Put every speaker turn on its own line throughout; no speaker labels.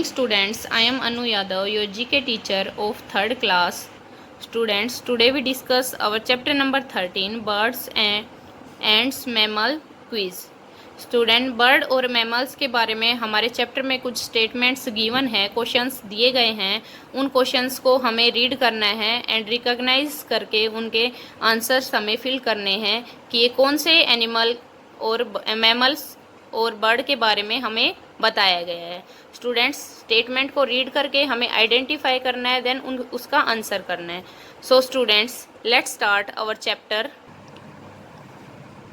morning students, I am Anu Yadav, your GK teacher of 3rd class. Students, today we discuss our chapter number 13, birds and ants mammal quiz. Student, bird और mammals के बारे में हमारे chapter में कुछ statements given है, questions दिए गए हैं। उन क्वेश्चंस को हमें रीड करना है एंड रिकॉग्नाइज करके उनके आंसर्स हमें फिल करने हैं कि ये कौन से एनिमल और मैमल्स और बर्ड के बारे में हमें बताया गया है। स्टूडेंट्स, स्टेटमेंट को रीड करके हमें आइडेंटिफाई करना है, देन उसका आंसर करना है। So students, let's start our chapter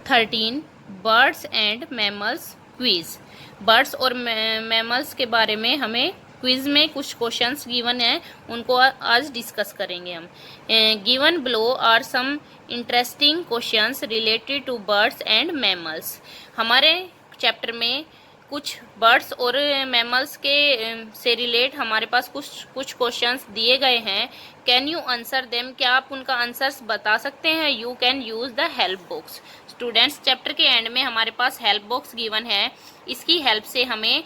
13, birds and mammals quiz. Birds और मैमल्स के बारे में हमें क्विज में कुछ क्वेश्चंस गिवन है, उनको आज डिस्कस करेंगे हम। Given below are some interesting questions related to birds and mammals. हमारे चैप्टर में कुछ बर्ड्स और मैमल्स के से रिलेट हमारे पास कुछ क्वेश्चंस दिए गए हैं। Can you answer them? क्या आप उनका आंसर्स बता सकते हैं? You can use the help box. Students, chapter के एंड में हमारे पास हेल्प बॉक्स गिवन है। इसकी हेल्प से हमें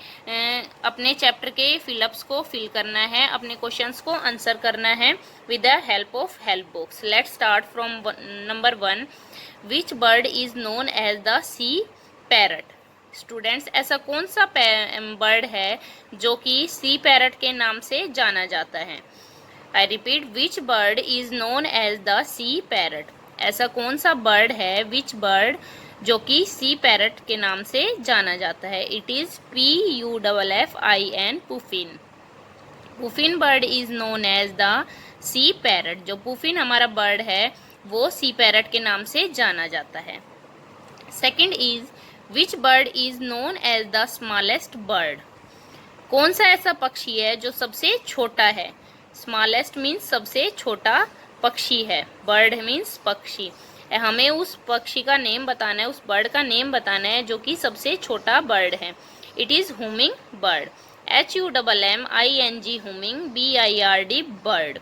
अपने चैप्टर के फिलअप्स को फिल करना है, अपने क्वेश्चंस को आंसर करना है with the help of help box. Let's start from number 1। Which bird is known as the sea parrot? Students, ऐसा कौन सा बर्ड है जो कि सी पैरट के नाम से जाना जाता है? I repeat, which bird is known as the sea parrot? ऐसा कौन सा बर्ड है, विच बर्ड, जो कि सी पैरट के नाम से जाना जाता है? It is PUFFIN, puffin. Puffin bird is known as the sea parrot. जो पुफिन हमारा बर्ड है वो सी पैरट के नाम से जाना जाता है। Second is, which bird is known as the smallest bird? कौन सा ऐसा पक्षी है जो सबसे छोटा है? स्मॉलेस्ट मीन्स सबसे छोटा पक्षी है, बर्ड मीन्स पक्षी। हमें उस पक्षी का नेम बताना है, उस बर्ड का नेम बताना है जो कि सबसे छोटा बर्ड है। It is humming bird. HUMMING, humming, BIRD, bird.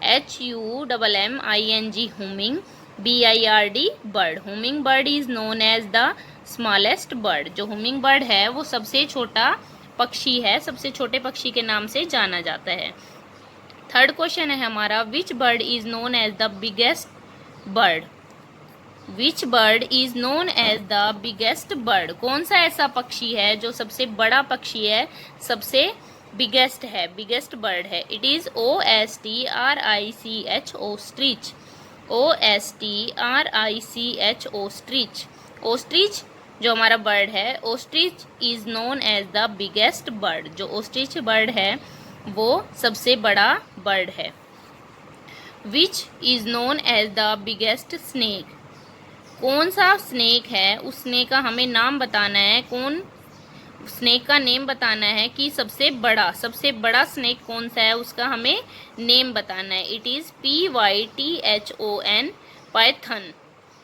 HUMMING, humming, BIRD, bird. Humming bird is known as the smallest bird. जो हुमिंग बर्ड है वो सबसे छोटा पक्षी है, सबसे छोटे पक्षी के नाम से जाना जाता है। थर्ड क्वेश्चन है हमारा, which bird is known as the biggest bird? Which bird is known as the biggest bird? कौन सा ऐसा पक्षी है जो सबसे बड़ा पक्षी है, सबसे बिगेस्ट है, बिगेस्ट बर्ड है? It is OSTRICH, ostrich. OSTRICH, ostrich. Ostrich जो हमारा बर्ड है, ostrich is known as the biggest bird. जो ओस्ट्रिच बर्ड है वो सबसे बड़ा बर्ड है। Which is known as the biggest snake? कौन सा स्नेक है, उस स्नेक का हमें नाम बताना है। कौन स्नेक का नेम बताना है कि सबसे बड़ा स्नेक कौन सा है, उसका हमें नेम बताना है। It is PYTHON, python.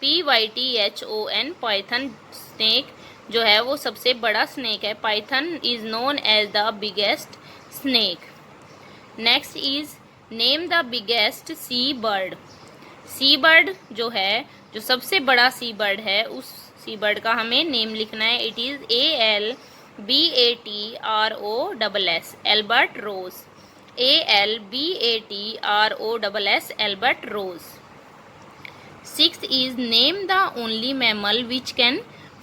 PYTHON, python snake जो है वो सबसे बड़ा स्नेक है। Python is known as the biggest snake. Next is, name the biggest sea bird. Sea bird जो है, जो सबसे बड़ा सी बर्ड है, उस सी बर्ड का हमें नेम लिखना है। It is ALBATROSS, albatross. ALBATROSS, albatross. Sixth is, name the only mammal which can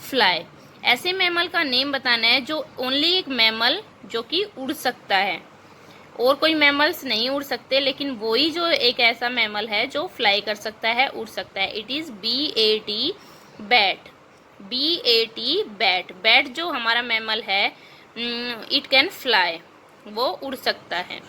fly. ऐसे मैमल का नेम बताना है जो ओनली एक मैमल जो कि उड़ सकता है, और कोई मैमल्स नहीं उड़ सकते, लेकिन वही जो एक ऐसा मैमल है जो फ्लाई कर सकता है, उड़ सकता है। It is BAT, bat. BAT, bat. Bat जो हमारा मैमल है, इट कैन फ्लाई, वो उड़ सकता है।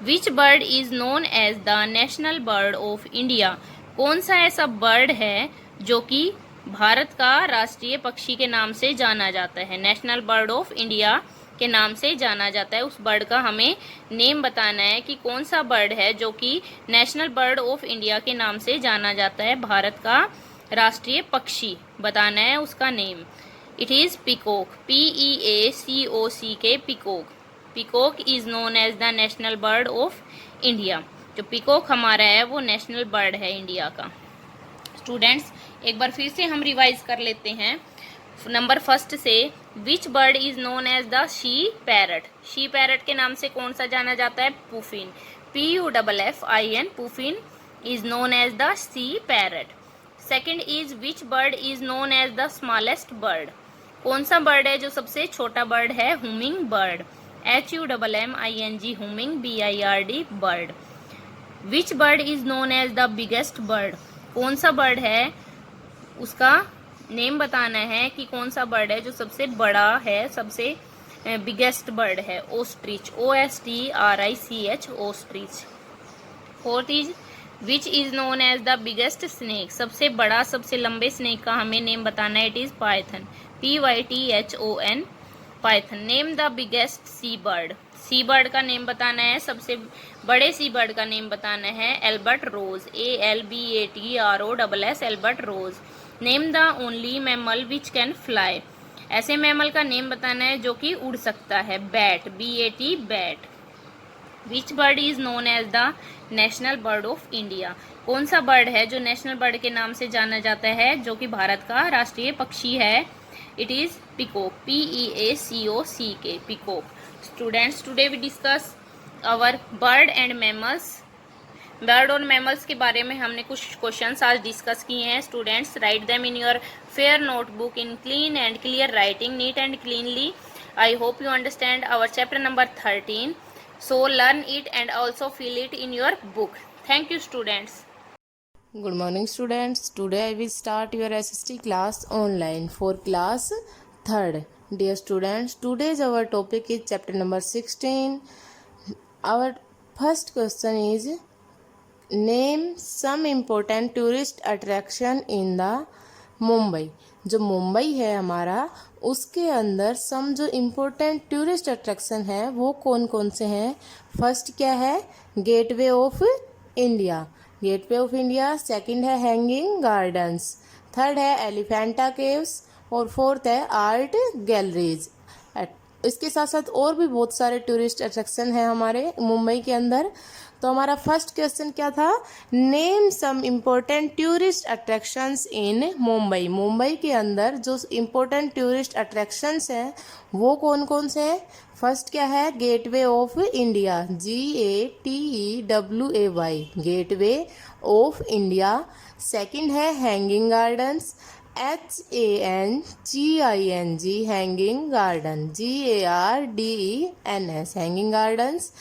Which bird is known as the national bird of India? कौन सा ऐसा बर्ड है जो कि भारत का राष्ट्रीय पक्षी के नाम से जाना जाता है? नेशनल बर्ड ऑफ इंडिया के नाम से जाना जाता है। उस बर्ड का हमें नेम बताना है कि कौन सा बर्ड है जो कि नेशनल बर्ड ऑफ इंडिया के नाम से जाना जाता है, भारत का राष्ट्रीय पक्षी बताना है उसका name. It is peacock. PEACOCK, peacock. Peacock is known as the national bird of India. जो पीकॉक हमारा है वो नेशनल बर्ड है इंडिया का। स्टूडेंट्स, एक बार फिर से हम रिवाइज कर लेते हैं नंबर फर्स्ट से। Which bird is known as the sea parrot? Sea parrot के नाम से कौन सा जाना जाता है? Puffin, PUFFIN, puffin is known as the sea parrot. Second is which bird is known as the smallest bird? कौन सा बर्ड है जो सबसे छोटा बर्ड है? Humming bird, HUMMING, humming, BIRD, bird. Which bird is known as the biggest bird? कौन सा bird है, उसका नेम बताना है कि कौन सा बर्ड है जो सबसे बड़ा है, सबसे बिगेस्ट बर्ड है? Ostrich, OSTRICH, ostrich. Fourth is which is known as the biggest snake? सबसे बड़ा, सबसे लंबे स्नेक का हमें नेम बताना है। It is python, PYTHON, python. Name the biggest sea bird? Sea bird का नेम बताना है, सबसे बड़े सी बर्ड का नेम बताना है। Albatross, ALBATROSS, albatross. Name the only mammal which can fly? ऐसे मैमल का नेम बताना है जो कि उड़ सकता है। Bat, BAT, bat. Which bird is known as the national bird of India? कौन सा बर्ड है जो नेशनल बर्ड के नाम से जाना जाता है, जो कि भारत का राष्ट्रीय पक्षी है? It is peacock, PEACOCK, peacock. Students, today we discuss our bird and mammals. Bird और मैमल्स के बारे में हमने कुछ क्वेश्चंस आज डिस्कस किए हैं। Students, write them in your fair notebook in clean and clear writing, neat and cleanly. I hope you understand our chapter number 13. So learn it and also fill it in your book. Thank you, students.
Good morning, students. Today I will start your SST class online for class 3rd. Dear students, today's our topic is chapter number 16. Our first question is name some important tourist attraction in the Mumbai. जो मुंबई है हमारा, उसके अंदर सम जो important tourist attraction है वो कौन कौन से हैं? फर्स्ट क्या है? Gateway of India, gateway of India. Second है हैंगिंग गार्डन्स। थर्ड है एलिफेंटा केव्स। और फोर्थ है आर्ट गैलरीज। इसके साथ साथ और भी बहुत सारे टूरिस्ट अट्रैक्शन हैं हमारे मुंबई के अंदर। तो हमारा फर्स्ट क्वेश्चन क्या था? Name some important tourist attractions in Mumbai. Mumbai के अंदर जो इम्पोर्टेंट टूरिस्ट अट्रैक्शंस हैं वो कौन कौन से हैं? फर्स्ट क्या है? Gateway of India, GATEWAY, gateway of India. Second है hanging gardens, HANGING, hanging garden, GARDENS, hanging gardens.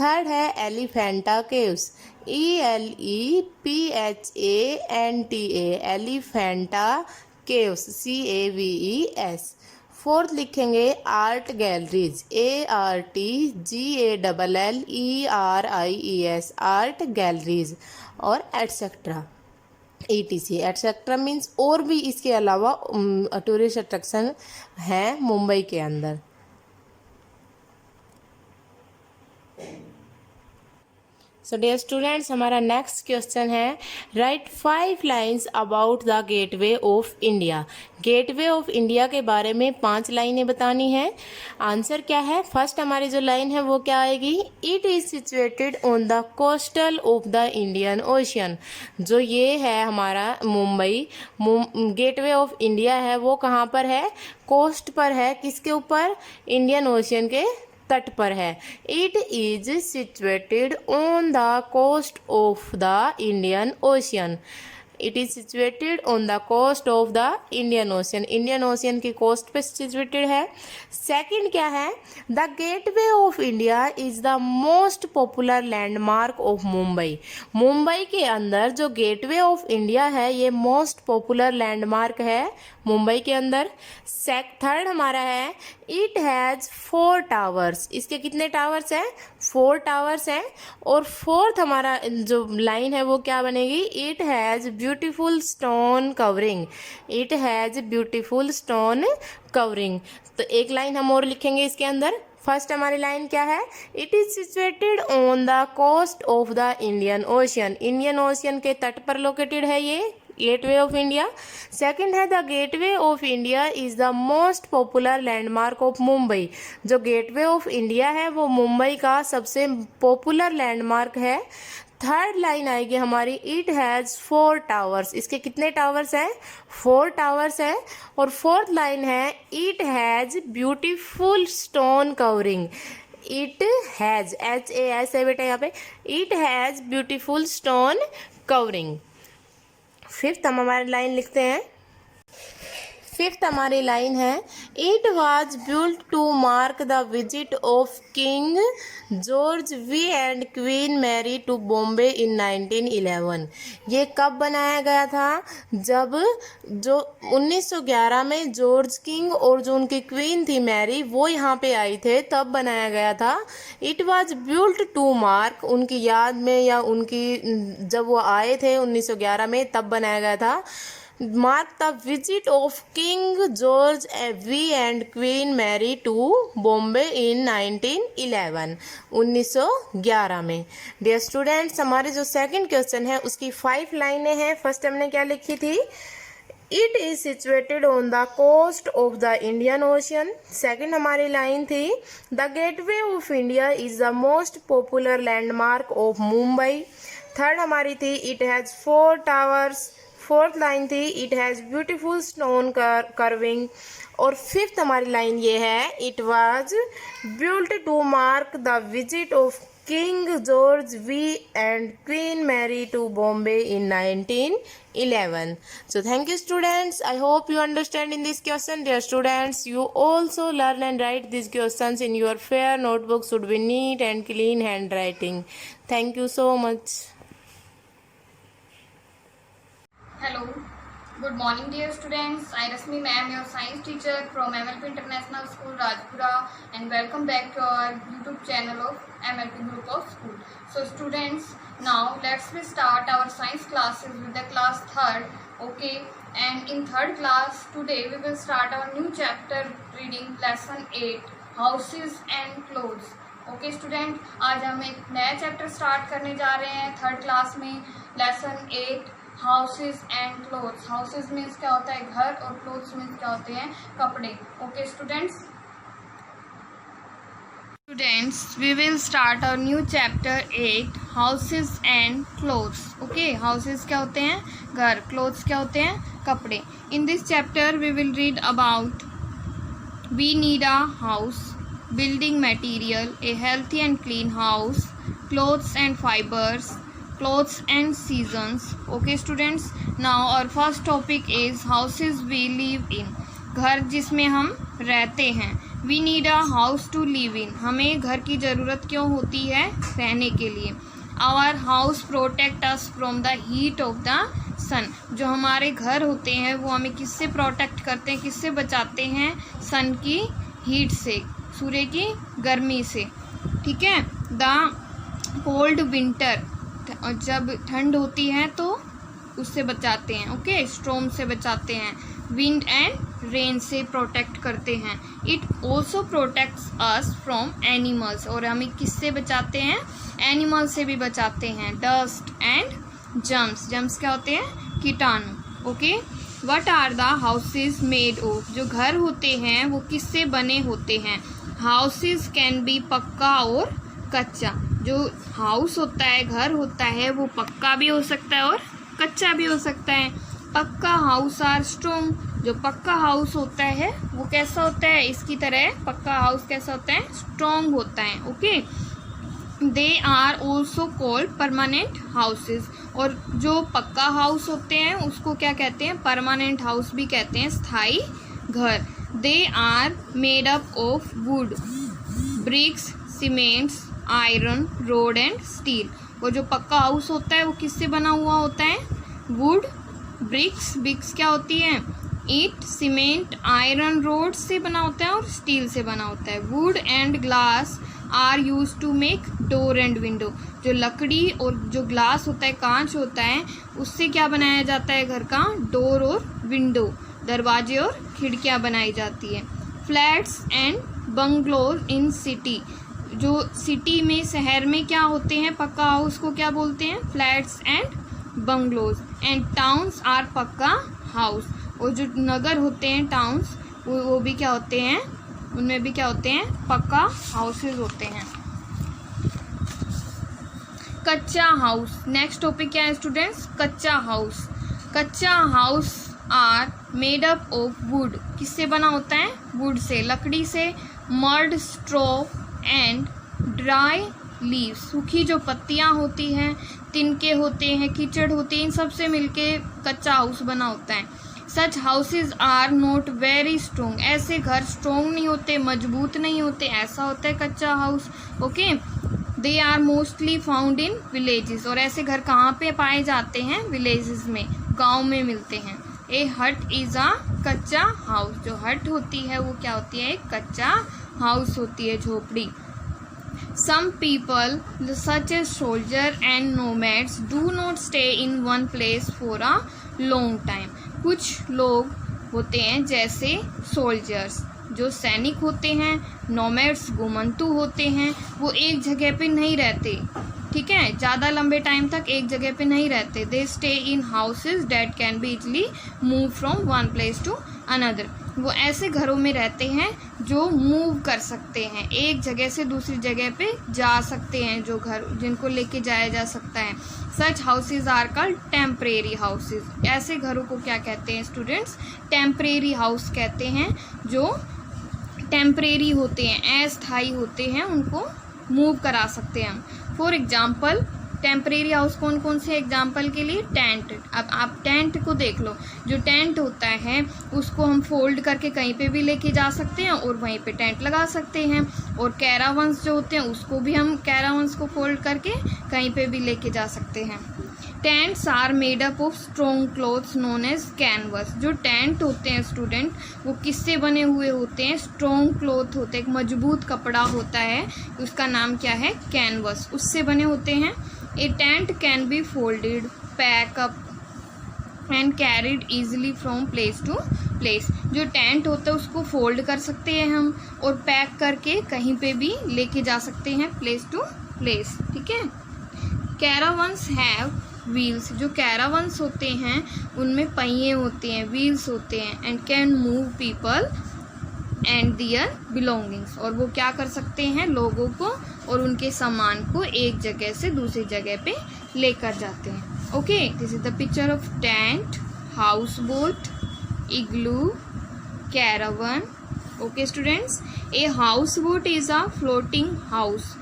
Third है Elephanta caves, ELEPHANTA, Elephanta caves, CAVES। Fourth लिखेंगे art galleries, ARTGALLERIES, art galleries. और एटसेट्रा, ETC, एटसेट्रा मीन्स और भी इसके अलावा tourist attraction हैं मुंबई के अंदर। सो डियर स्टूडेंट्स, हमारा नेक्स्ट क्वेश्चन है right 5 lines about the gateway of India. Gateway of India के बारे में 5 लाइनें बतानी है। आंसर क्या है? फर्स्ट हमारी जो लाइन है वो क्या आएगी? It is situated on the coastal of the Indian ocean. जो ये है हमारा मुंबई, गेटवे ऑफ इंडिया है, वो कहाँ पर है? कोस्ट पर है। किसके ऊपर? इंडियन ओशियन के तट पर है। It is situated on the coast of the Indian Ocean. It is situated on the coast of the Indian Ocean, Indian Ocean की कोस्ट पे सिचुएटेड है। सेकंड क्या है? The gateway of India is the most popular landmark of Mumbai. Mumbai के अंदर जो Gateway of India है ये मोस्ट पॉपुलर लैंडमार्क है मुंबई के अंदर। थर्ड हमारा है इट हैज़ 4 टावर्स। इसके कितने टावर्स हैं? 4 टावर्स हैं। और फोर्थ हमारा जो लाइन है वो क्या बनेगी? It has beautiful stone covering, it has beautiful stone covering. तो एक लाइन हम और लिखेंगे इसके अंदर। फर्स्ट हमारी लाइन क्या है? It is situated on the coast of the Indian Ocean, Indian Ocean के तट पर लोकेटेड है ये गेटवे ऑफ इंडिया। सेकंड है the gateway of India is the most popular landmark of Mumbai. जो गेटवे ऑफ इंडिया है वो मुंबई का सबसे पॉपुलर लैंडमार्क है। थर्ड लाइन आएगी हमारी, इट हैज़ 4 टावर्स। इसके कितने टावर्स हैं? 4 टावर्स हैं। और फोर्थ लाइन है, it has beautiful stone covering. It has, HAS है बेटा यहाँ पे, it has beautiful stone covering. Fifth हम हमारी लाइन लिखते हैं। फिफ्थ हमारी लाइन है, it was built to mark the visit of King George V and Queen Mary to Bombay in 1911। ये कब बनाया गया था? जब जो 1911 में जॉर्ज किंग और जो उनकी क्वीन थी मैरी, वो यहाँ पे आई थे, तब बनाया गया था। It was built to mark, उनकी याद में या उनकी जब वो आए थे 1911 में, तब बनाया गया था। Mark the visit of King George V and Queen Mary to Bombay in 1911, 1911 में। डियर स्टूडेंट्स, हमारे जो सेकंड क्वेश्चन है उसकी 5 लाइनें हैं। फर्स्ट हमने क्या लिखी थी? It is situated on the coast of the Indian Ocean. Second हमारी लाइन थी, the gateway of India is the most popular landmark of Mumbai. Third हमारी थी, it has 4 towers. Fourth line थी, it has beautiful stone curving. और fifth हमारी line ये है, it was built to mark the visit of King George V and Queen Mary to Bombay in 1911. So thank you students. I hope you understand in this question. Dear students, you also learn and write these questions in your fair notebook. Should be neat and clean handwriting. Thank you so much.
Hello, good morning dear students. I Rasmi ma'am, your science teacher from MLP International School Rajpura, and welcome back to our YouTube channel of MLP Group of School. So students, now let's start our science classes with the class 3rd. Okay, and in 3rd class today we will start our new chapter reading lesson 8, houses and clothes. Okay student, आज हम एक नया chapter start करने जा रहे हैं 3rd class में, lesson 8, houses and clothes. Houses means क्या होता है? घर, और क्लोथ्स मीन्स क्या होते हैं? कपड़े। Okay students, we will start our new chapter 8, houses and clothes. Okay, houses क्या होते हैं? घर। क्लोथ्स क्या होते हैं? कपड़े। In this chapter we will read about we need a house, building material, a healthy and clean house, clothes and fibers, clothes and seasons. Okay students, now our first topic is houses we live in. घर जिसमें हम रहते हैं। We need a house to live in. हमें घर की ज़रूरत क्यों होती है? रहने के लिए। Our house protect us from the heat of the sun. जो हमारे घर होते हैं वो हमें किससे प्रोटेक्ट करते हैं, किससे बचाते हैं? सन की हीट से, सूर्य की गर्मी से। ठीक है। द कोल्ड विंटर, जब ठंड होती है तो उससे बचाते हैं। ओके, स्टॉर्म से बचाते हैं। विंड एंड रेन से प्रोटेक्ट करते हैं। It also protects us from animals, और हमें किससे बचाते हैं? एनिमल से भी बचाते हैं। डस्ट एंड जम्स, जम्स क्या होते हैं? कीटाणु। Okay, what are the houses made of, जो घर होते हैं वो किससे बने होते हैं? हाउसेज कैन बी पक्का और कच्चा। जो हाउस होता है, घर होता है, वो पक्का भी हो सकता है और कच्चा भी हो सकता है। पक्का हाउस आर स्ट्रॉन्ग, जो पक्का हाउस होता है वो कैसा होता है? इसकी तरह पक्का हाउस कैसा होता है? स्ट्रॉन्ग होता है। Okay, they are also called permanent houses, और जो पक्का हाउस होते हैं उसको क्या कहते हैं? परमानेंट हाउस भी कहते हैं, स्थायी घर। They are made up of wood, bricks, cements, iron, rod and steel. और जो पक्का हाउस होता है वो किससे बना हुआ होता है? वुड, ब्रिक्स, ब्रिक्स क्या होती है? ईट, सीमेंट, आयरन, रोड से बना होता है और स्टील से बना होता है। Wood and glass are use to make door and window, जो लकड़ी और जो ग्लास होता है, कांच होता है, उससे क्या बनाया जाता है? घर का डोर और विंडो, दरवाजे और खिड़कियां बनाई जाती है। Flats and bungalows in city, जो सिटी में, शहर में क्या होते हैं? पक्का हाउस को क्या बोलते हैं? Flats and bungalows. And towns are पक्का हाउस, और जो नगर होते हैं, टाउन्स, वो भी क्या होते हैं? उनमें भी क्या होते हैं? पक्का हाउसेज होते हैं। कच्चा हाउस। नेक्स्ट टॉपिक क्या है students? Kachcha house. Kachcha house are made up of wood. किससे बना होता है? वुड से, लकड़ी से। Mud, straw and dry leaves. सूखी जो पत्तियां होती हैं, तिनके होते हैं, कीचड़ होती है, इन सब से मिलके कच्चा हाउस बना होता है। Such houses are not very strong. ऐसे घर स्ट्रोंग नहीं होते, मजबूत नहीं होते, ऐसा होता है kachcha house. Okay, they are mostly found in villages. और ऐसे घर कहाँ पे पाए जाते हैं? विलेजेस में, गांव में मिलते हैं। ए हट इज अ कच्चा हाउस। जो हट होती है वो क्या होती है? एक कच्चा हाउस होती है, झोपड़ी। Some people such as soldier and nomads do not stay in one place for a long time. कुछ लोग होते हैं जैसे सोल्जर्स, जो सैनिक होते हैं, नोमैड्स घुमंतु होते हैं, वो एक जगह पे नहीं रहते, ठीक है, ज़्यादा लंबे टाइम तक एक जगह पे नहीं रहते। They stay in houses that can be easily move from one place to another. वो ऐसे घरों में रहते हैं जो मूव कर सकते हैं, एक जगह से दूसरी जगह पे जा सकते हैं, जो घर जिनको लेके जाया जा सकता है। Such houses are called temporary houses. ऐसे घरों को क्या कहते हैं स्टूडेंट्स? टेम्परेरी हाउस कहते हैं। जो टेम्परेरी होते हैं, अस्थायी होते हैं, उनको मूव करा सकते हैं हम। फॉर एग्जाम्पल, टेम्परेरी हाउस कौन कौन से? एग्जाम्पल के लिए टेंट। अब आप टेंट को देख लो, जो टेंट होता है उसको हम फोल्ड करके कहीं पे भी लेके जा सकते हैं और वहीं पे टेंट लगा सकते हैं। और कैरावंस जो होते हैं उसको भी हम, कैरावंस को फोल्ड करके कहीं पे भी लेके जा सकते हैं। Tents are made up of strong cloths known as canvas. जो टेंट होते हैं स्टूडेंट, वो किससे बने हुए होते हैं? स्ट्रॉन्ग क्लॉथ होते हैं, एक मजबूत कपड़ा होता है, उसका नाम क्या है? कैनवस, उससे बने होते हैं। A tent can be folded, pack up and carried easily from place to place. जो टेंट होता है उसको फोल्ड कर सकते हैं हम और पैक करके कहीं पे भी लेके जा सकते हैं, प्लेस टू प्लेस, ठीक है। कैरावंस हैव व्हील्स। जो कैरावंस होते हैं उनमें पहिए होते हैं, व्हील्स होते हैं। And can move people and their belongings. और वो क्या कर सकते हैं? लोगों को और उनके सामान को एक जगह से दूसरी जगह पे लेकर जाते हैं। Okay, this is the picture of tent, house boat, igloo, caravan. Okay students, a house boat is a floating house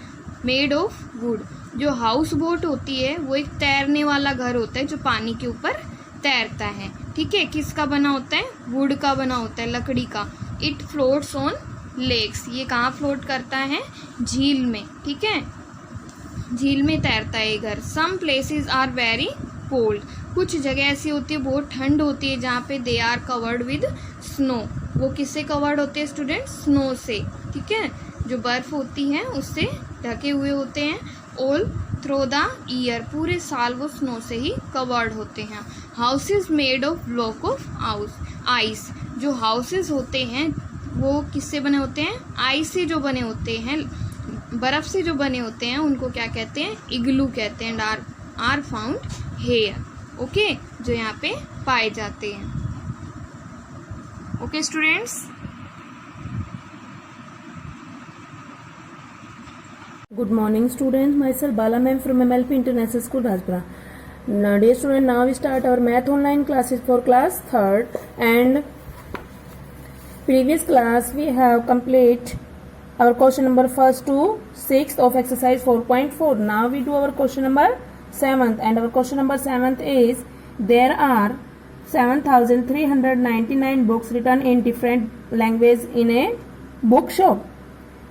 made of would. जो हाउस बोट होती है वो एक तैरने वाला घर होता है जो पानी के ऊपर तैरता है, ठीक है। किसका बना होता है? वुड का बना होता है, लकड़ी का। It floats on lakes. ये कहाँ फ्लोट करता है? झील में, ठीक है, झील में तैरता है ये घर। Some places are very cold. कुछ जगह ऐसी होती है बहुत ठंड होती है जहाँ पे they are covered with snow. वो किससे कवर्ड होते हैं स्टूडेंट? स्नो से, ठीक है, जो बर्फ होती है उससे ढके हुए होते हैं। ऑल थ्रू द ईयर, पूरे साल वो स्नो से ही कवर्ड होते हैं। Houses made of block of ice. जो हाउसेज होते हैं वो किससे बने होते हैं? आइस से जो बने होते हैं, बर्फ से जो बने होते हैं, उनको क्या कहते हैं? इग्लू कहते हैं। आर फाउंड हेयर, ओके, जो यहाँ पे पाए जाते हैं। Okay students,
Good morning students, myself Bala ma'am from MLP International School Rajpura. Now dear student, now we start our math online classes for class 3rd, and previous class we have complete our question number 1st to 6th of exercise 4.4. Now we do our question number 7th, and our question number 7th is there are 7,399 books written in different language in a bookshop.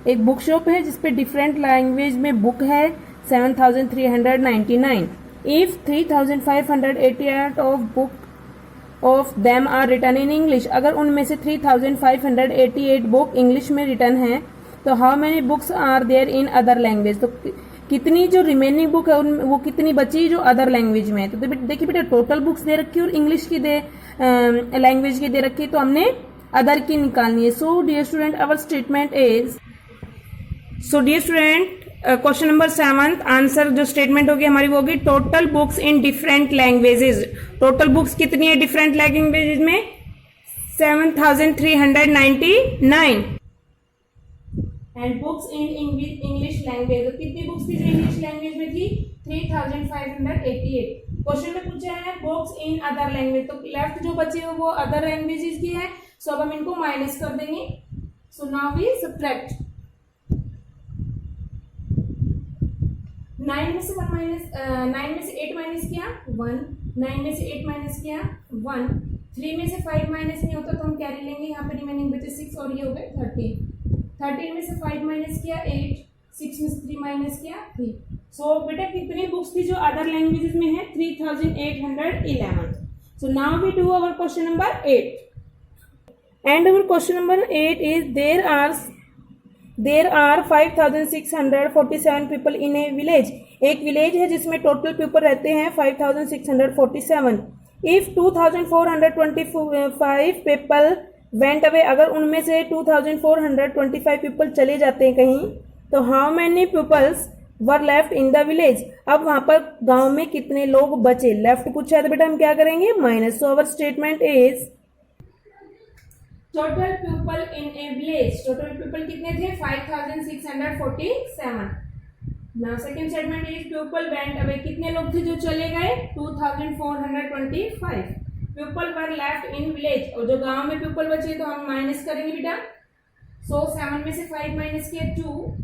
एक book shop है जिसपे different language में book है 7,399. If 3,588 of book of them are written in English. अगर उनमें से 3,588 book English में written है तो how many books are there in other language. तो कितनी जो रिमेनिंग बुक है वो कितनी बची जो अदर लैंग्वेज में है. तो देखिए बेटा, टोटल बुक्स दे रखी है और इंग्लिश की लैंग्वेज की दे रखी है, तो हमने अदर की निकालनी है. So dear student, our statement is, so dear student, question number 7 answer जो स्टेटमेंट होगी हमारी वो होगी total books in different languages. Total books कितनी है डिफरेंट लैंग्वेजेस में? 7,399. And books in English language, तो कितनी बुक्स थी जो इंग्लिश लैंग्वेज में थी? 3588। क्वेश्चन में पूछा है बुक्स इन अदर लैंग्वेज, तो लेफ्ट जो बचे हो वो अदर लैंग्वेजेस की है, सो अब हम इनको माइनस कर देंगे। सो नाउ वी सब्ट्रैक्ट 9 में से 8 माइनस किया 1, 9 में से 8 माइनस किया 1, 3 में से 5 माइनस नहीं होता तो हम कैरी लेंगे, यहाँ पे रिमेनिंग बचे 6 और ये हो गए 13 में से 5 माइनस किया 8, 6 में से 3 माइनस किया 3। सो बेटा कितनी बुक्स थी जो अदर लैंग्वेजेस में है? 3811। So now we do our question number 8 and our question number 8 is there are 5647 people in a village. एक विलेज है जिसमें टोटल पीपल रहते हैं 5647। इफ 2425 पीपल वेंट अवे, अगर उनमें से 2425 पीपल चले जाते हैं कहीं, तो how many peoples were left in the village. अब वहां पर गांव में कितने लोग बचे? लेफ्ट पूछा है तो बेटा हम क्या करेंगे? Minus. So our statement is total people in a village, total people कितने थे? 5647। Now second statement is people went away, कितने लोग थे जो चले गए? 2425 people were left in village, और जो गांव में पीपल बचे तो हम माइनस करेंगे बेटा। सो 7 में से 5 माइनस किया 2,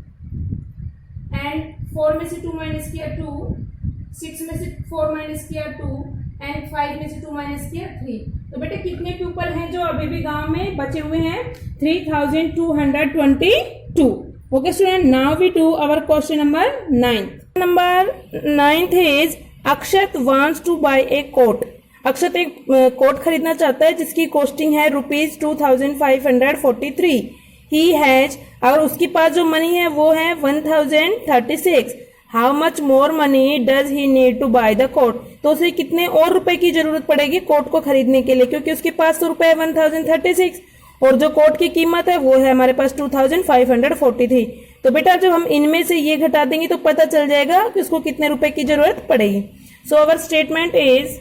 एंड 4 में से 2 माइनस किया 2, 6 में से 4 माइनस किया 2, एंड 5 में से 2 माइनस किया 3। तो बेटे कितने पीपल हैं जो अभी भी गांव में बचे हुए हैं? 3222। Okay student, now we do our question number 9। Number 9 is Akshat wants to buy a coat. Akshat एक कोट खरीदना चाहता है जिसकी कॉस्टिंग है ₹2543। ही हैज, और उसके पास जो मनी है वो है 1036। How much more money does he need to buy the coat. तो उसे कितने और रुपए की जरूरत पड़ेगी कोट को खरीदने के लिए, क्योंकि उसके पास तो रुपए 1036 और जो कोट की कीमत है वो है हमारे पास 2543। तो बेटा जब हम इनमें से ये घटा देंगे तो पता चल जाएगा कि उसको कितने रुपए की जरूरत पड़ेगी। So our statement is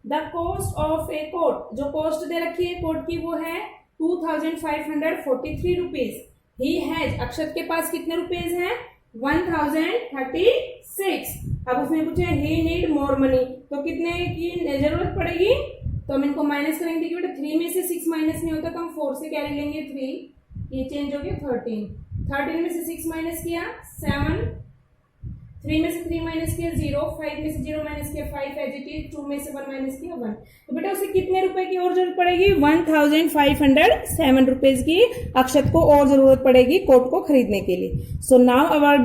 the cost of a coat, जो कॉस्ट दे रखी है कोट की वो है 2543 रुपीज। ही हैज, अक्षत के पास कितने रुपीज हैं? 1036। अब उसने पूछा ही नीड मोर मनी, तो कितने की जरूरत पड़ेगी? तो हम इनको माइनस करेंगे। देखिए बेटा 3 में से 6 माइनस नहीं होता तो हम 4 से कैरी लेंगे 3, ये चेंज हो गया 13 में से 6 माइनस किया 7, 3 में से 3 माइनस किया 0, 5 में से 0 माइनस किया 5 एज इट इज, 2 में से 1 माइनस किया 1। तो बेटा उसे कितने रुपए की और जरूरत पड़ेगी? 1507 रुपीज की अक्षत को और जरूरत पड़ेगी कोट को खरीदने के लिए। So now our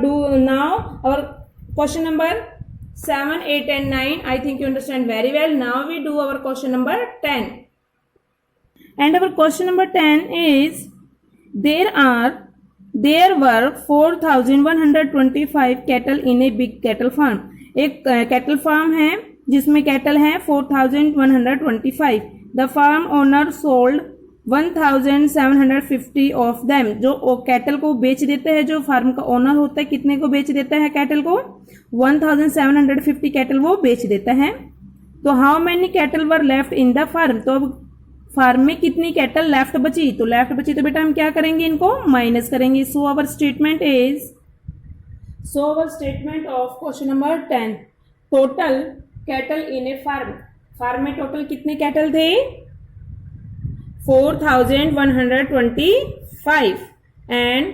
question number 7, 8 and 9 I think you understand very well. Now we do our question number 10 and our question number 10 is there were 4125 cattle in a big cattle farm. एक cattle farm है जिसमें cattle है 4125। The farm owner sold 1750 of them. जो cattle को बेच देता है, जो फार्म का ओनर होता है, कितने को बेच देता है कैटल को? 1750 कैटल वो बेच देता है। तो how many cattle were left in the farm, तो अब फार्म में कितनी कैटल लेफ्ट बची? तो लेफ्ट बची तो बेटा हम क्या करेंगे? इनको माइनस करेंगे। So our statement of question number 10, total cattle in a farm. Farm में टोटल कितने कैटल थे? 4125 and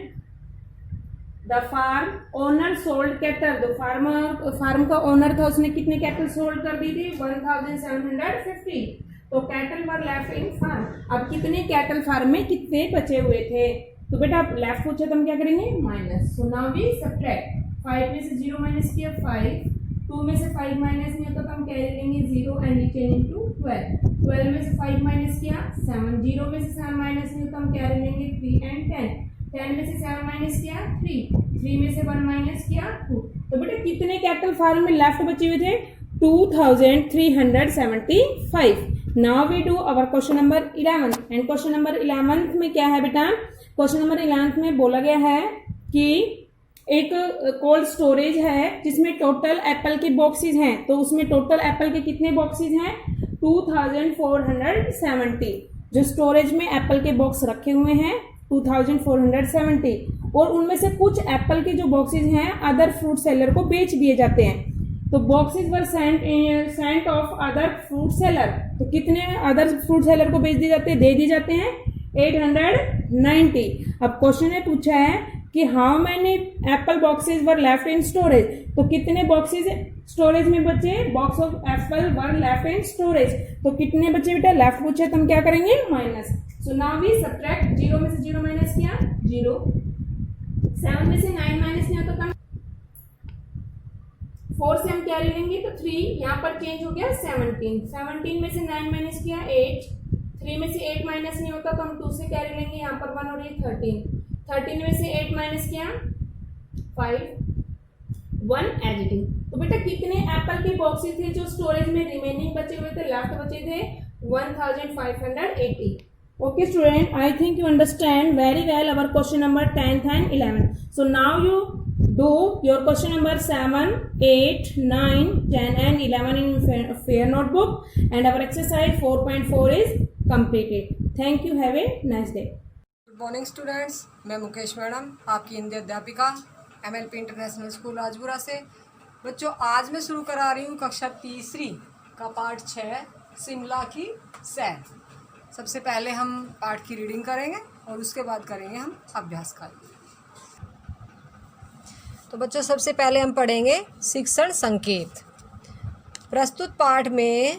the farm owner sold cattle. तो फार्म का ओनर था, उसने कितने कैटल सोल्ड कर दी थी? 1750। तो cattle were left in farm. अब कितने कैटल फार्म में कितने बचे हुए थे? तो बेटा लेफ्ट पूछे तो हम क्या करेंगे? Minus. So now we subtract 5 में से 0 माइनस किया 5, 2 में से 5 माइनस नहीं होता तो हम कैरी लेंगे 0 एंड चेंज इनटू 12। 12 में से 5 माइनस किया 7, 0 में से 7 माइनस नहीं होता हम कैरी लेंगे 3 एंड 10। 10 में से 7 माइनस किया 3, 3 में से 1 माइनस किया 2। तो बेटा कितने कैटल फार्म में लेफ्ट बचे हुए थे? 2375। Now we do our question number 11 and question number 11 में क्या है बेटा? क्वेश्चन नंबर 11 में बोला गया है कि एक कोल्ड स्टोरेज है जिसमें टोटल एप्पल के बॉक्सेस हैं। तो उसमें टोटल एप्पल के कितने बॉक्सेस हैं? 2470। जो स्टोरेज में एप्पल के बॉक्स रखे हुए हैं 2470 और उनमें से कुछ एप्पल के जो बॉक्सेस हैं अदर फ्रूट सेलर को बेच दिए जाते हैं। तो boxes were sent of other fruit seller, तो कितने अदर फ्रूट सेलर को बेच दिए जाते हैं, दे दिए जाते हैं 890। अब क्वेश्चन में पूछा है कि how many Apple boxes were left in storage, तो कितने बॉक्सेस स्टोरेज में बचे, box of Apple were left in storage, तो कितने बचे बेटा, लेफ्ट पूछे तो हम क्या करेंगे minus. So now we subtract, 0 में से 0 माइनस किया 0, 7 में से 9 माइनस किया तो कम, 4 से हम क्या ले लेंगे तो 3, यहाँ पर चेंज हो गया 17 में से 9 माइनस किया 8, 3 में से 8 माइनस नहीं होता तो हम 2 से क्या ले लेंगे, यहाँ पर 1 और ये 13 में से 8 माइनस किया 5, 1 एडिटिंग। तो बेटा कितने एप्पल के बॉक्सेस थे जो स्टोरेज में रिमेनिंग बचे हुए थे, लेफ्ट बचे थे 1580। Okay student, I think you understand very well our question number 10th and 11th. So now you do your question number 7, 8, 9, 10 and 11 in fair notebook, and our exercise 4.4 is completed. Thank you. Have a nice day.
Good morning students, मैं Mukesh madam, आपकी हिंदी अध्यापिका MLP international school Rajpura से। बच्चों, आज मैं शुरू करा रही हूँ कक्षा तीसरी का पाठ 6 शिमला की सैर। सबसे पहले हम पाठ की रीडिंग करेंगे और उसके बाद करेंगे हम अभ्यास कार्य। तो बच्चों, सबसे पहले हम पढ़ेंगे शिक्षण संकेत। प्रस्तुत पाठ में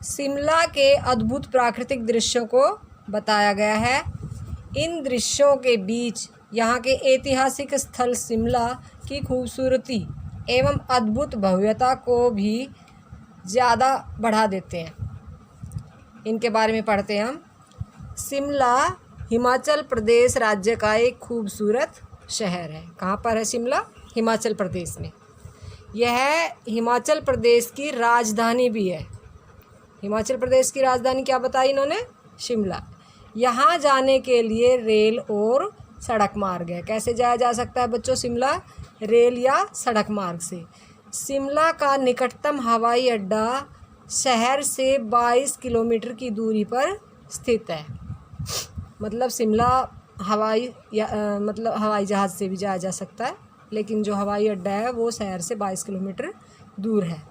शिमला के अद्भुत प्राकृतिक दृश्यों को बताया गया है। इन दृश्यों के बीच यहाँ के ऐतिहासिक स्थल शिमला की खूबसूरती एवं अद्भुत भव्यता को भी ज़्यादा बढ़ा देते हैं। इनके बारे में पढ़ते हैं हम। शिमला हिमाचल प्रदेश राज्य का एक खूबसूरत शहर है। कहाँ पर है शिमला? हिमाचल प्रदेश में। यह हिमाचल प्रदेश की राजधानी भी है। हिमाचल प्रदेश की राजधानी क्या बताई इन्होंने? शिमला। यहाँ जाने के लिए रेल और सड़क मार्ग है। कैसे जाया जा सकता है बच्चों शिमला? रेल या सड़क मार्ग से। शिमला का निकटतम हवाई अड्डा शहर से 22 किलोमीटर की दूरी पर स्थित है। मतलब शिमला हवाई जहाज़ से भी जाया जा सकता है, लेकिन जो हवाई अड्डा है वो शहर से 22 किलोमीटर दूर है।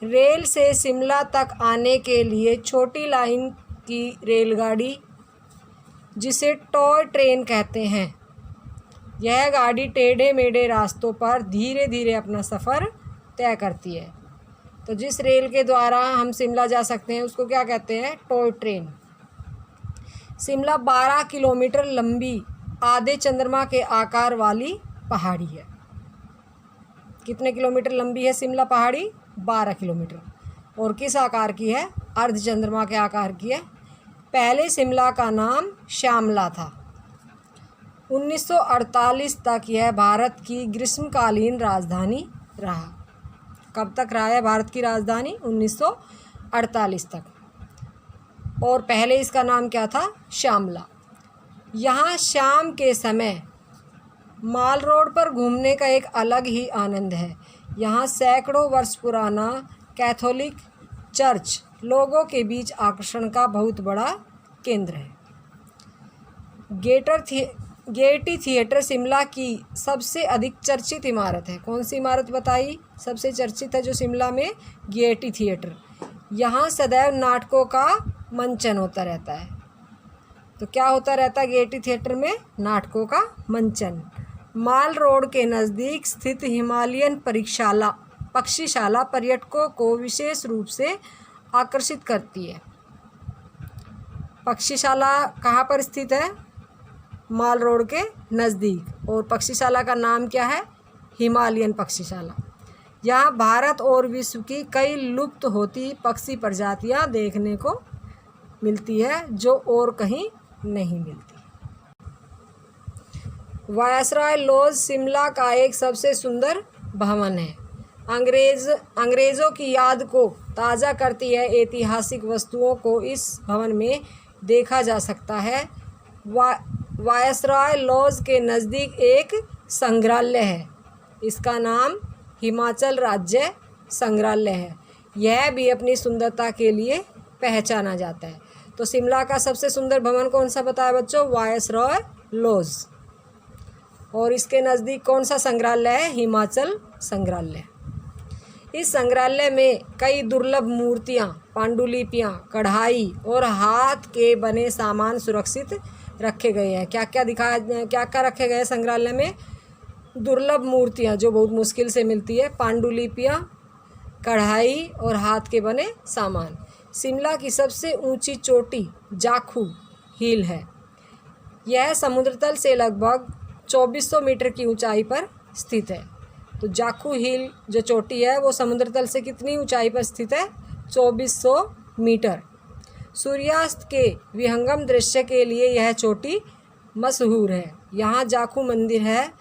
रेल से शिमला तक आने के लिए छोटी लाइन की रेलगाड़ी, जिसे टॉय ट्रेन कहते हैं, यह गाड़ी टेढ़े मेढ़े रास्तों पर धीरे धीरे अपना सफ़र तय करती है। तो जिस रेल के द्वारा हम शिमला जा सकते हैं उसको क्या कहते हैं? Toy train. शिमला 12 किलोमीटर लंबी आधे चंद्रमा के आकार वाली पहाड़ी है। कितने किलोमीटर लंबी है शिमला पहाड़ी? 12 किलोमीटर। और किस आकार की है? अर्ध चंद्रमा के आकार की है। पहले शिमला का नाम श्यामला था। 1948 तक यह भारत की ग्रीष्मकालीन राजधानी रहा। कब तक रहा है भारत की राजधानी? 1948 तक। और पहले इसका नाम क्या था? श्यामला। यहाँ शाम के समय माल रोड पर घूमने का एक अलग ही आनंद है। यहाँ सैकड़ों वर्ष पुराना कैथोलिक चर्च लोगों के बीच आकर्षण का बहुत बड़ा केंद्र है। गेयटी थिएटर शिमला की सबसे अधिक चर्चित इमारत है। कौन सी इमारत बताई सबसे चर्चित है जो शिमला में? Gaiety theatre. यहाँ सदैव नाटकों का मंचन होता रहता है। तो क्या होता रहता है गेयटी थिएटर में? नाटकों का मंचन। माल रोड के नज़दीक स्थित हिमालयन पक्षीशाला पर्यटकों को विशेष रूप से आकर्षित करती है। पक्षीशाला कहाँ पर स्थित है? माल रोड के नज़दीक। और पक्षीशाला का नाम क्या है? हिमालयन पक्षीशाला। यहाँ भारत और विश्व की कई लुप्त होती पक्षी प्रजातियाँ देखने को मिलती है जो और कहीं नहीं मिलती। वायसराय लॉज शिमला का एक सबसे सुंदर भवन है। अंग्रेज़ों की याद को ताज़ा करती है ऐतिहासिक वस्तुओं को इस भवन में देखा जा सकता है। वायसराय लॉज के नज़दीक एक संग्रहालय है। इसका नाम हिमाचल राज्य संग्रहालय है। यह भी अपनी सुंदरता के लिए पहचाना जाता है। तो शिमला का सबसे सुंदर भवन कौन सा बताया बच्चों? वायसराय लोज। और इसके नज़दीक कौन सा संग्रहालय है? हिमाचल संग्रहालय। इस संग्रहालय में कई दुर्लभ मूर्तियाँ, पांडुलिपियाँ, कढ़ाई और हाथ के बने सामान सुरक्षित रखे गए हैं। क्या क्या रखे गए हैं संग्रहालय में? दुर्लभ मूर्तियाँ जो बहुत मुश्किल से मिलती है, पांडुलिपियाँ, कढ़ाई और हाथ के बने सामान। शिमला की सबसे ऊंची चोटी जाखू हिल है। यह समुद्र तल से लगभग 2400 मीटर की ऊंचाई पर स्थित है। तो जाखू हिल जो चोटी है वो समुद्र तल से कितनी ऊंचाई पर स्थित है? 2400 मीटर। सूर्यास्त के विहंगम दृश्य के लिए यह चोटी मशहूर है। यहाँ जाखू मंदिर है।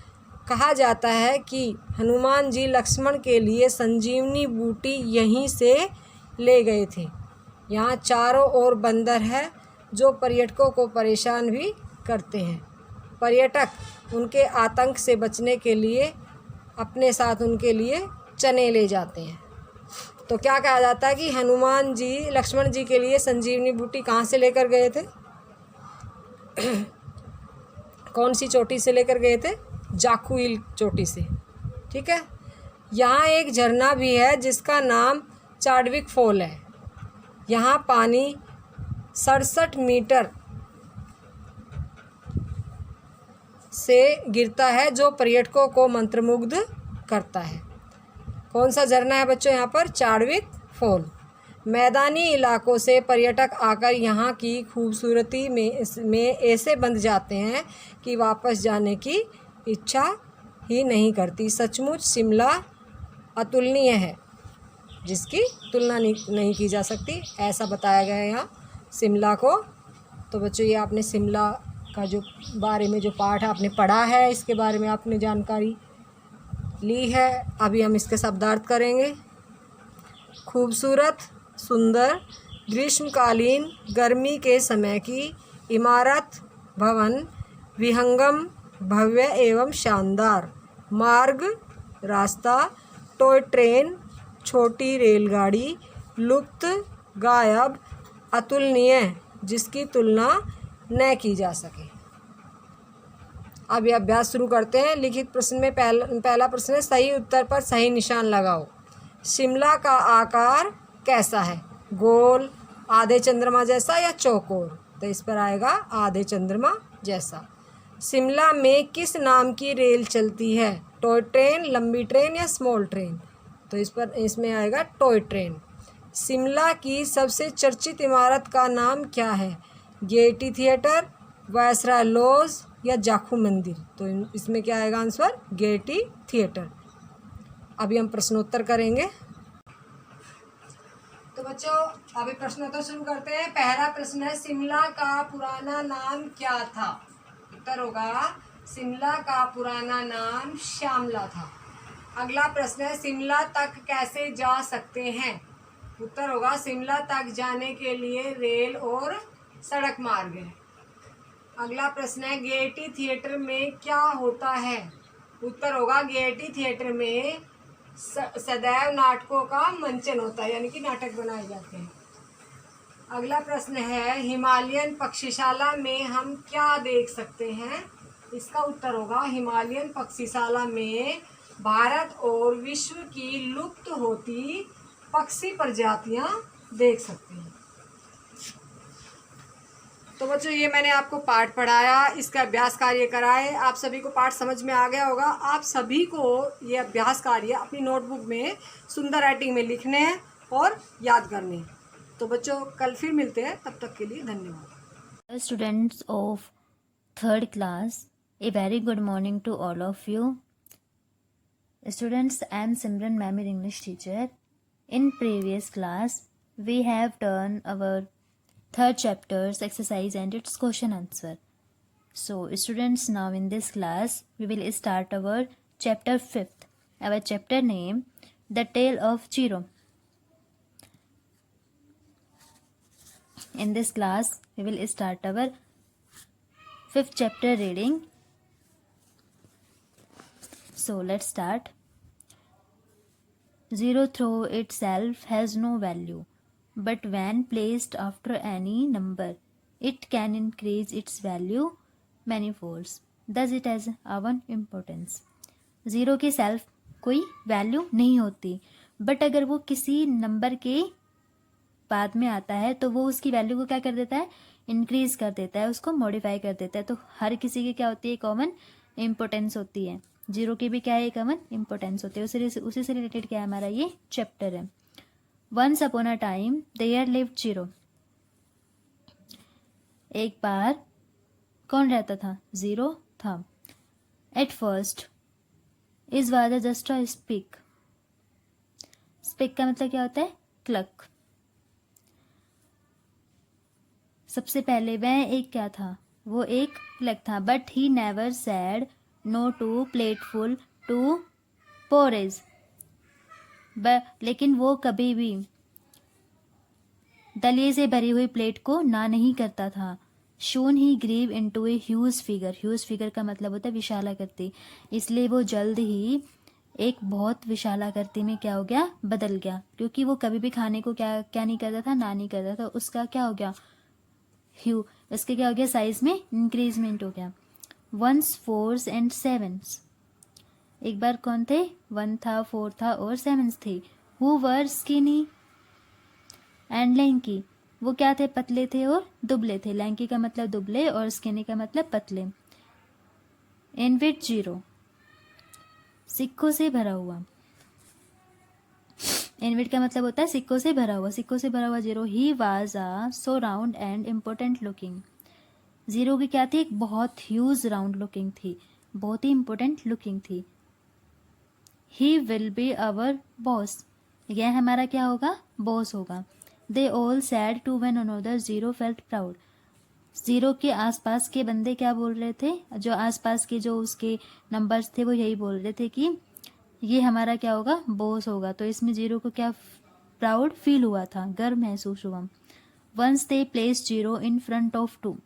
कहा जाता है कि हनुमान जी लक्ष्मण के लिए संजीवनी बूटी यहीं से ले गए थे। यहाँ चारों ओर बंदर है जो पर्यटकों को परेशान भी करते हैं। पर्यटक उनके आतंक से बचने के लिए अपने साथ उनके लिए चने ले जाते हैं। तो क्या कहा जाता है कि हनुमान जी लक्ष्मण जी के लिए संजीवनी बूटी कहाँ से लेकर गए थे? कौन सी चोटी से लेकर गए थे? जाखू हिल चोटी से। ठीक है। यहाँ एक झरना भी है जिसका नाम चार्डविक फॉल है। यहाँ पानी 67 मीटर से गिरता है जो पर्यटकों को मंत्रमुग्ध करता है। कौन सा झरना है बच्चों यहाँ पर? Chadwick fall. मैदानी इलाकों से पर्यटक आकर यहाँ की खूबसूरती में ऐसे बंध जाते हैं कि वापस जाने की इच्छा ही नहीं करती। सचमुच शिमला अतुलनीय है जिसकी तुलना नहीं की जा सकती, ऐसा बताया गया है यहाँ शिमला को। तो बच्चों ये आपने शिमला का जो बारे में जो पाठ आपने पढ़ा है, इसके बारे में आपने जानकारी ली है। अभी हम इसके शब्दार्थ करेंगे। खूबसूरत, सुंदर, ग्रीष्मकालीन गर्मी के समय की इमारत, भवन, विहंगम, भव्य एवं शानदार, मार्ग, रास्ता, टॉय ट्रेन, छोटी रेलगाड़ी, लुप्त, गायब, अतुलनीय, जिसकी तुलना न की जा सके। अब ये अभ्यास शुरू करते हैं। लिखित प्रश्न में पहला प्रश्न है, सही उत्तर पर सही निशान लगाओ। शिमला का आकार कैसा है? गोल, आधे चंद्रमा जैसा या चौकोर? तो इस पर आएगा आधे चंद्रमा जैसा। शिमला में किस नाम की रेल चलती है? टॉय ट्रेन, लंबी ट्रेन या स्मॉल ट्रेन? तो इसमें आएगा टॉय ट्रेन। शिमला की सबसे चर्चित इमारत का नाम क्या है? गेयटी थिएटर, वायसराय लॉज या जाखू मंदिर? तो इसमें क्या आएगा आंसर? Gaiety theatre. अभी हम प्रश्नोत्तर करेंगे। तो बच्चों अभी प्रश्नोत्तर शुरू करते हैं। पहला प्रश्न है, शिमला का पुराना नाम क्या था? उत्तर होगा शिमला का पुराना नाम श्यामला था। अगला प्रश्न है, शिमला तक कैसे जा सकते हैं? उत्तर होगा शिमला तक जाने के लिए रेल और सड़क मार्ग है। अगला प्रश्न है, गेयटी थिएटर में क्या होता है? उत्तर होगा गेयटी थिएटर में सदैव नाटकों का मंचन होता है, यानी कि नाटक बनाए जाते हैं। अगला प्रश्न है, हिमालयन पक्षीशाला में हम क्या देख सकते हैं? इसका उत्तर होगा हिमालयन पक्षीशाला में भारत और विश्व की लुप्त होती पक्षी प्रजातियां देख सकते हैं। तो बच्चों ये मैंने आपको पाठ पढ़ाया, इसका अभ्यास कार्य कराए। आप सभी को पाठ समझ में आ गया होगा। आप सभी को ये अभ्यास कार्य अपनी नोटबुक में सुंदर राइटिंग में लिखने हैं और याद करने हैं। तो बच्चों कल फिर मिलते हैं, तब तक के लिए धन्यवाद।
Students of 3rd class, a very good morning to all of you. Students, I am Simran ma'am, your English teacher. In previous class, we have done our 3rd chapter's exercise and its question answer. So students, now in this class, we will start our chapter 5th. Our chapter name, The Tale of Chiro. In this class, we will start our 5th chapter reading. So let's start. Zero through itself has no value, but when placed after any number, it can increase its value many folds. Thus it has one importance. Zero की self कोई value नहीं होती, but अगर वो किसी number के बाद में आता है तो वो उसकी वैल्यू को क्या कर देता है, इंक्रीज कर देता है, उसको मॉडिफाई कर देता है. तो हर किसी की क्या होती है, कॉमन इम्पोर्टेंस होती है. जीरो की भी क्या है, कॉमन इम्पोर्टेंस होती है. उसी से रिलेटेड क्या है हमारा ये चैप्टर है. Once upon a time there lived zero. एक बार कौन रहता था, जीरो था. At first is was just a speck. Speck का मतलब क्या होता है, क्लक. सबसे पहले वह एक क्या था, वो एक क्लक था. But he never said no to plateful to porridge. लेकिन वो कभी भी दलिये से भरी हुई प्लेट को ना नहीं करता था. Soon he grew into a huge figure. Huge figure का मतलब होता है विशालाकृति. इसलिए वो जल्द ही एक बहुत विशालाकृति में क्या हो गया, बदल गया. क्योंकि वो कभी भी खाने को क्या नहीं करता था, ना नहीं करता था. उसका क्या हो गया, ह्यू, इसके क्या हो गया, साइज में इंक्रीजमेंट हो गया. Once fours and sevens. एक बार कौन थे, वन था, फोर था और सेवन्स थे. Who were skinny and lanky. वो क्या थे, पतले थे और दुबले थे. लैंकी का मतलब दुबले और स्किनी का मतलब पतले. इन विथ जीरो, सिक्कों से भरा हुआ. इनविट का मतलब होता है सिक्कों से भरा हुआ. सिक्कों से भरा हुआ zero. He was a so round and important looking. Zero की क्या थी, एक बहुत ह्यूज राउंड लुकिंग थी, बहुत ही इम्पोर्टेंट लुकिंग थी. He will be our boss. यह हमारा क्या होगा, बॉस होगा. They all said to one another. Zero felt proud. Zero के आसपास के बंदे क्या बोल रहे थे, जो आसपास के जो उसके नंबर्स थे वो यही बोल रहे थे कि ये हमारा क्या होगा, बॉस होगा. तो इसमें जीरो को क्या प्राउड फील हुआ था, गर्व महसूस हुआ. Once they place zero in front of two.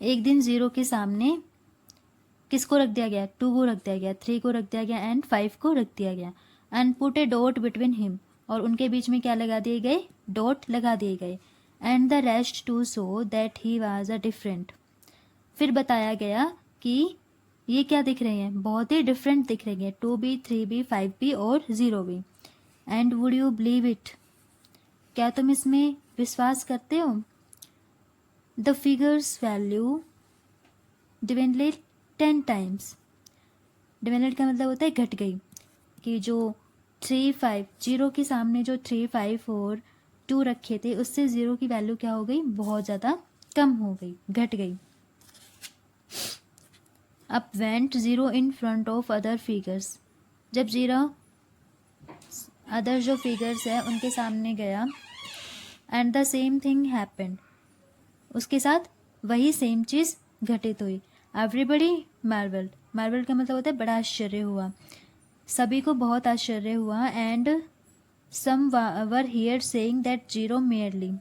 एक दिन जीरो के सामने किसको रख दिया गया, टू को रख दिया गया, थ्री को रख दिया गया एंड फाइव को रख दिया गया. And put A dot between him. और उनके बीच में क्या लगा दिए गए, डॉट लगा दिए गए. And the rest to so that he was a different. फिर बताया गया कि ये क्या दिख रहे हैं, बहुत ही डिफरेंट दिख रहे हैं. 2B, 3B, 5B और 0B. And would you believe it. क्या तुम इसमें विश्वास करते हो. The figures value dwindled 10 times. Dwindled का मतलब होता है घट गई. कि जो 3, 5 जीरो के सामने जो 3, 5 और 2 रखे थे उससे जीरो की वैल्यू क्या हो गई, बहुत ज़्यादा कम हो गई, घट गई. Up went zero in front of other figures. जब जीरो अदर जो फिगर्स है उनके सामने गया. And the same thing happened. उसके साथ वही सेम चीज़ घटित हुई. एवरीबडी मार्वल्ड. मार्वल्ड का मतलब होता है बड़ा आश्चर्य हुआ, सभी को बहुत आश्चर्य हुआ. And some were hear saying that zero merely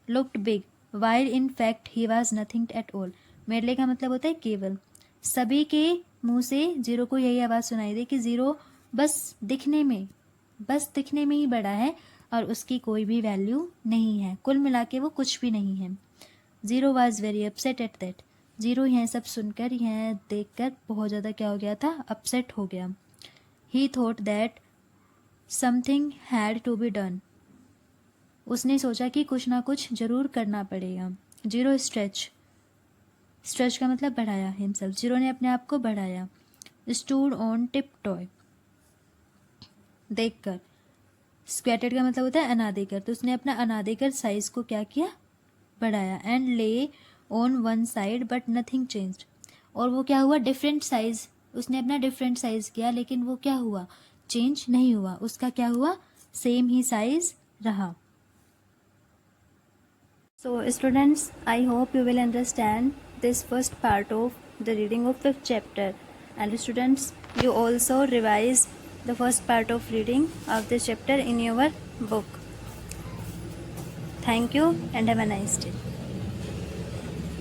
looked big while in fact he was nothing at all. Merely का मतलब होता है केवल. सभी के मुंह से जीरो को यही आवाज़ सुनाई दी कि जीरो बस दिखने में ही बड़ा है और उसकी कोई भी वैल्यू नहीं है, कुल मिला के वो कुछ भी नहीं है. Zero was very upset at that. Zero यह सब सुनकर, यह देखकर बहुत ज़्यादा क्या हो गया था, अपसेट हो गया. He thought that something had to be done. उसने सोचा कि कुछ ना कुछ जरूर करना पड़ेगा. जीरो स्ट्रेच का मतलब बढ़ाया हिमसेल्फ. जीरो ने अपने आप को बढ़ाया. Stood on tip toy. देखकर. स्क्वेटेड का मतलब होता है अनादिकर. तो उसने अपना अनादिकर साइज को क्या किया, बढ़ाया. एंड ले on one side but nothing changed. और वो क्या हुआ, डिफरेंट साइज. उसने अपना डिफरेंट साइज किया लेकिन वो क्या हुआ, चेंज नहीं हुआ. उसका क्या हुआ, सेम ही साइज रहा. So students, I hope you will understand this first part of the reading of the chapter. And students, you also revise the first part of reading of this chapter in your book. Thank you and have a nice day.